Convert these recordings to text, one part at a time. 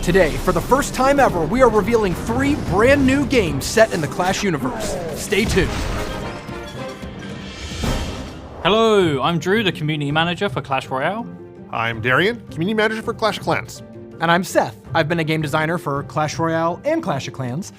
Today, for the first time ever, we are revealing 3 brand new games set in the Clash universe. Stay tuned. Hello, I'm Drew, the Community Manager for Clash Royale. I'm Darian, Community Manager for Clash of Clans. And I'm Seth. I've been a game designer for Clash Royale and Clash of Clans.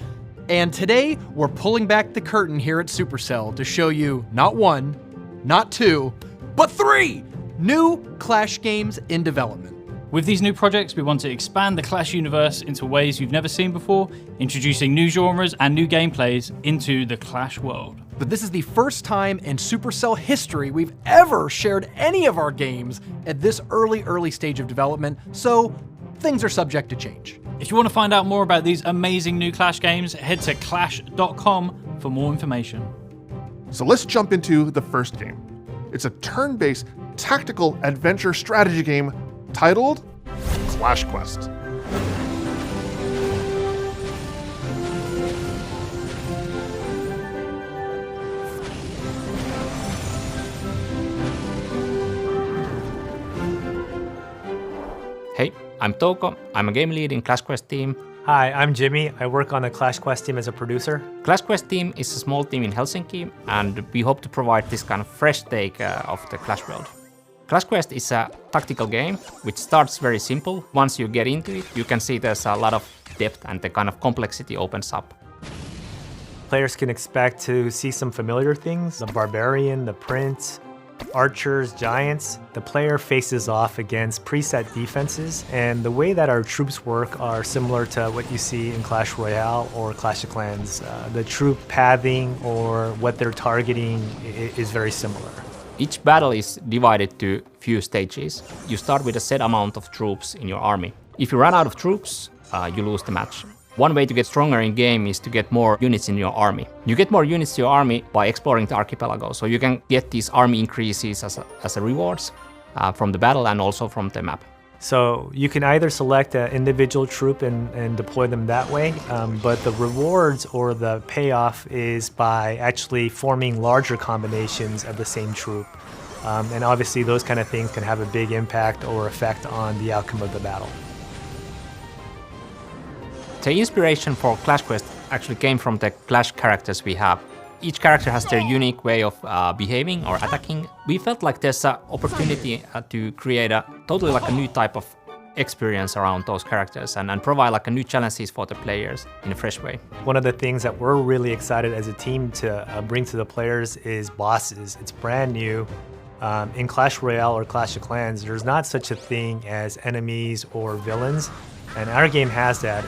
And today, we're pulling back the curtain here at Supercell to show you not 1, not 2, but 3 new Clash games in development. With these new projects, we want to expand the Clash universe into ways you've never seen before, introducing new genres and new gameplays into the Clash world. But this is the first time in Supercell history we've ever shared any of our games at this early stage of development, so things are subject to change. If you want to find out more about these amazing new Clash games, head to clash.com for more information. So let's jump into the first game. It's a turn-based tactical adventure strategy game titled Clash Quest. Hey, I'm Touko. I'm a game lead in Clash Quest team. Hi, I'm Jimmy. I work on the Clash Quest team as a producer. Clash Quest team is a small team in Helsinki, and we hope to provide this kind of fresh take of the Clash world. Clash Quest is a tactical game which starts very simple. Once you get into it, you can see there's a lot of depth and the kind of complexity opens up. Players can expect to see some familiar things: the barbarian, the prince, archers, giants. The player faces off against preset defenses, and the way that our troops work are similar to what you see in Clash Royale or Clash of Clans. The troop pathing or what they're targeting is very similar. Each battle is divided to few stages. You start with a set amount of troops in your army. If you run out of troops, you lose the match. One way to get stronger in game is to get more units in your army. You get more units to your army by exploring the archipelago, so you can get these army increases as a rewards from the battle and also from the map. So you can either select an individual troop and deploy them that way, but the rewards or the payoff is by actually forming larger combinations of the same troop. And obviously those kind of things can have a big impact or effect on the outcome of the battle. The inspiration for Clash Quest actually came from the Clash characters we have. Each character has their unique way of behaving or attacking. We felt like there's an opportunity to create a totally like a new type of experience around those characters and provide like a new challenges for the players in a fresh way. One of the things that we're really excited as a team to bring to the players is bosses. It's brand new. In Clash Royale or Clash of Clans, there's not such a thing as enemies or villains, and our game has that.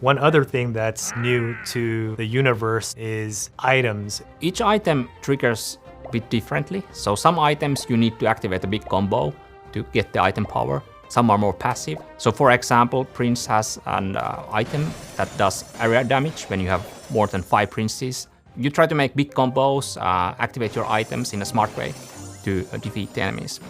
One other thing that's new to the universe is items. Each item triggers a bit differently. So some items you need to activate a big combo to get the item power. Some are more passive. So for example, Prince has an item that does area damage when you have more than 5 princes. You try to make big combos, activate your items in a smart way to defeat the enemies.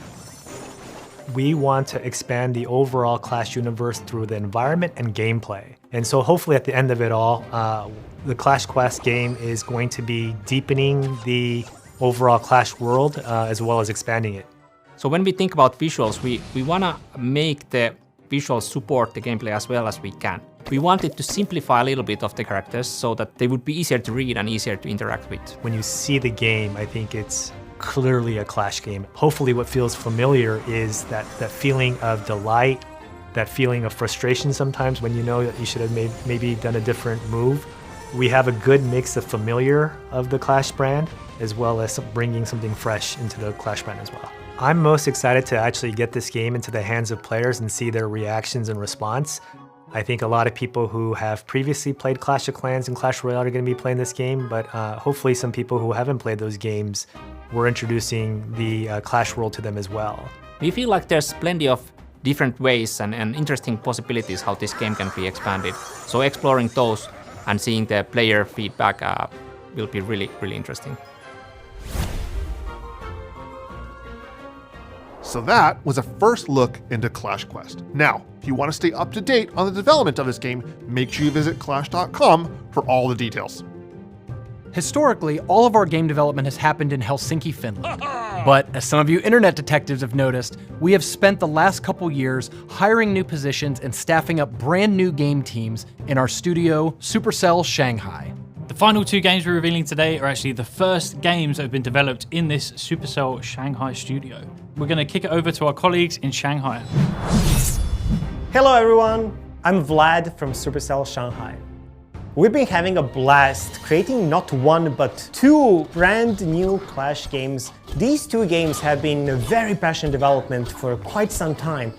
We want to expand the overall Clash universe through the environment and gameplay. And so hopefully at the end of it all, the Clash Quest game is going to be deepening the overall Clash world as well as expanding it. So when we think about visuals, we want to make the visuals support the gameplay as well as we can. We wanted to simplify a little bit of the characters so that they would be easier to read and easier to interact with. When you see the game, I think it's clearly a Clash game. Hopefully what feels familiar is that feeling of delight, that feeling of frustration sometimes when you know that you should have maybe done a different move. We have a good mix of familiar of the Clash brand as well as bringing something fresh into the Clash brand as well. I'm most excited to actually get this game into the hands of players and see their reactions and response. I think a lot of people who have previously played Clash of Clans and Clash Royale are going to be playing this game, but hopefully some people who haven't played those games, we're introducing the Clash world to them as well. We feel like there's plenty of different ways and interesting possibilities how this game can be expanded. So exploring those and seeing the player feedback will be really, really interesting. So that was a first look into Clash Quest. Now, if you want to stay up to date on the development of this game, make sure you visit clash.com for all the details. Historically, all of our game development has happened in Helsinki, Finland. But as some of you internet detectives have noticed, we have spent the last couple years hiring new positions and staffing up brand new game teams in our studio, Supercell Shanghai. The final 2 games we're revealing today are actually the first games that have been developed in this Supercell Shanghai studio. We're going to kick it over to our colleagues in Shanghai. Hello everyone, I'm Vlad from Supercell Shanghai. We've been having a blast creating not 1 but 2 brand new Clash games. These 2 games have been in very passionate development for quite some time.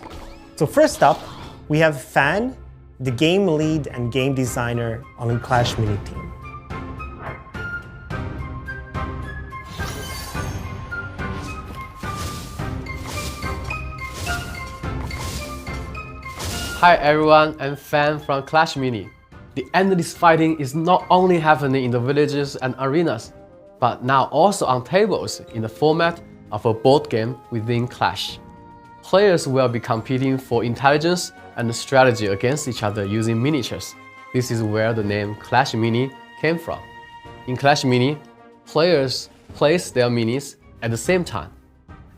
So first up, we have Fan, the game lead and game designer on the Clash Mini team. Hi everyone, I'm Fan from Clash Mini. The endless fighting is not only happening in the villages and arenas, but now also on tables in the format of a board game within Clash. Players will be competing for intelligence and strategy against each other using miniatures. This is where the name Clash Mini came from. In Clash Mini, players place their minis at the same time,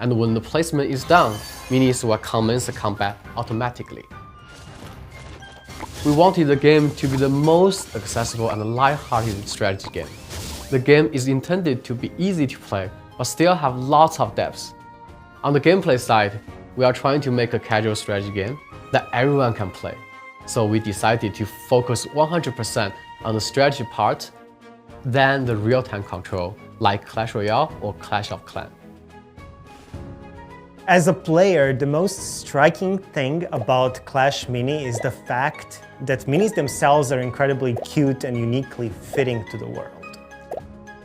and when the placement is done, minis will commence the combat automatically. We wanted the game to be the most accessible and light-hearted strategy game. The game is intended to be easy to play, but still have lots of depth. On the gameplay side, we are trying to make a casual strategy game that everyone can play. So we decided to focus 100% on the strategy part than the real-time control, like Clash Royale or Clash of Clans. As a player, the most striking thing about Clash Mini is the fact that minis themselves are incredibly cute and uniquely fitting to the world.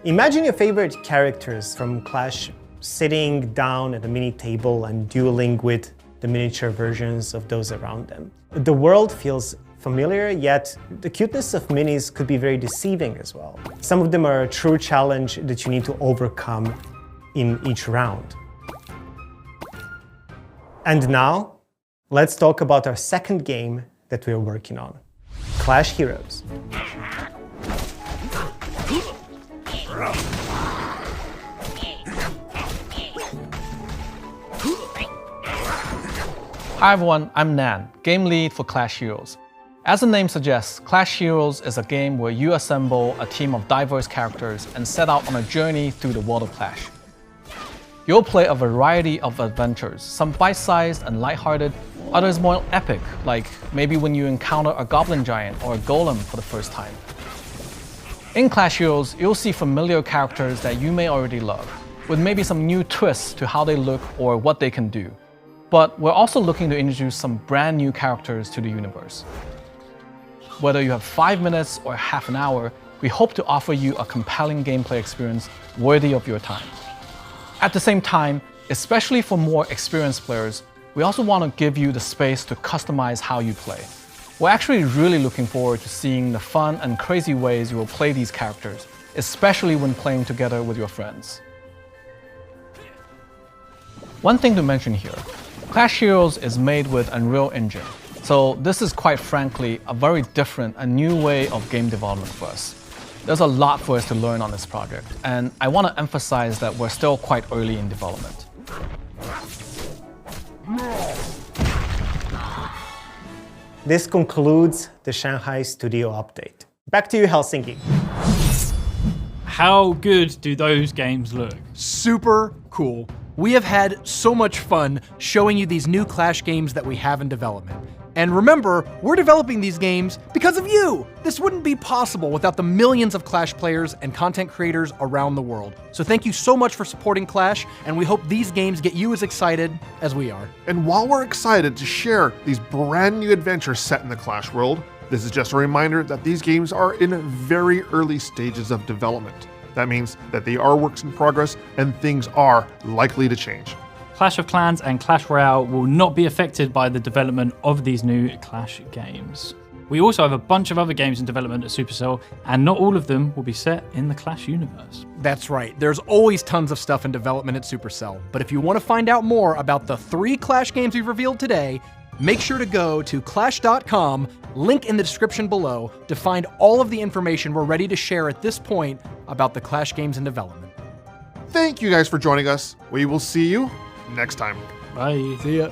Imagine your favorite characters from Clash sitting down at a mini table and dueling with the miniature versions of those around them. The world feels familiar, yet the cuteness of minis could be very deceiving as well. Some of them are a true challenge that you need to overcome in each round. And now, let's talk about our second game that we're working on, Clash Heroes. Hi everyone, I'm Nan, game lead for Clash Heroes. As the name suggests, Clash Heroes is a game where you assemble a team of diverse characters and set out on a journey through the world of Clash. You'll play a variety of adventures, some bite-sized and lighthearted, others more epic, like maybe when you encounter a goblin giant or a golem for the first time. In Clash Heroes, you'll see familiar characters that you may already love, with maybe some new twists to how they look or what they can do. But we're also looking to introduce some brand new characters to the universe. Whether you have 5 minutes or half an hour, we hope to offer you a compelling gameplay experience worthy of your time. At the same time, especially for more experienced players, we also want to give you the space to customize how you play. We're actually really looking forward to seeing the fun and crazy ways you will play these characters, especially when playing together with your friends. One thing to mention here, Clash Heroes is made with Unreal Engine, so this is quite frankly a very different and new way of game development for us. There's a lot for us to learn on this project, and I want to emphasize that we're still quite early in development. This concludes the Shanghai studio update. Back to you, Helsinki. How good do those games look? Super cool. We have had so much fun showing you these new Clash games that we have in development. And remember, we're developing these games because of you! This wouldn't be possible without the millions of Clash players and content creators around the world. So thank you so much for supporting Clash, and we hope these games get you as excited as we are. And while we're excited to share these brand new adventures set in the Clash world, this is just a reminder that these games are in very early stages of development. That means that they are works in progress and things are likely to change. Clash of Clans and Clash Royale will not be affected by the development of these new Clash games. We also have a bunch of other games in development at Supercell, and not all of them will be set in the Clash universe. That's right, there's always tons of stuff in development at Supercell, but if you want to find out more about the 3 Clash games we've revealed today, make sure to go to clash.com, link in the description below, to find all of the information we're ready to share at this point about the Clash games in development. Thank you guys for joining us. We will see you next time. Bye. See ya.